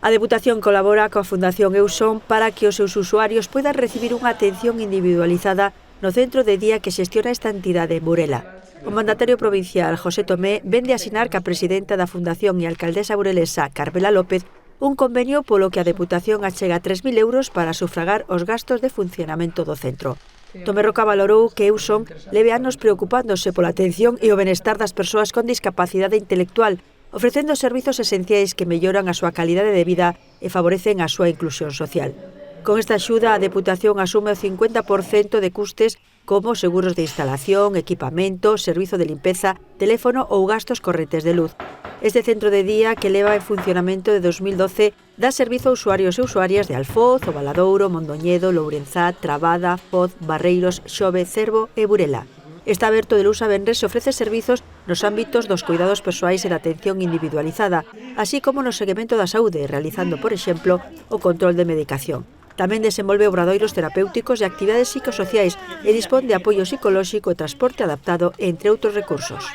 A Deputación colabora coa Fundación Euson para que os seus usuarios poidan recibir unha atención individualizada no centro de día que xestiona esta entidade en Burela. O mandatario provincial José Tomé vende a asinar ca presidenta da Fundación e alcaldesa burelesa Carmela López un convenio polo que a Deputación achega 3.000 euros para sufragar os gastos de funcionamento do centro. Tomé Roca valorou que Euson leve anos preocupándose pola atención e o benestar das persoas con discapacidade intelectual, ofrecendo servizos esenciais que melloran a súa calidade de vida e favorecen a súa inclusión social. Con esta axuda, a Deputación asume o 50% de custes como seguros de instalación, equipamento, servizo de limpeza, teléfono ou gastos correntes de luz. Este centro de día, que leva en funcionamento de 2012, dá servizo a usuarios e usuarias de Alfoz, O Valadouro, Mondoñedo, Lourenzá, Trabada, Foz, Barreiros, Xove, Cervo e Burela. Está aberto de luns a venres e ofrece servizos nos ámbitos dos cuidados persoais e da atención individualizada, así como no seguimento da saúde, realizando, por exemplo, o control de medicación. Tamén desenvolve obradoiros terapéuticos e actividades psicosociais e dispón de apoio psicolóxico e transporte adaptado, entre outros recursos.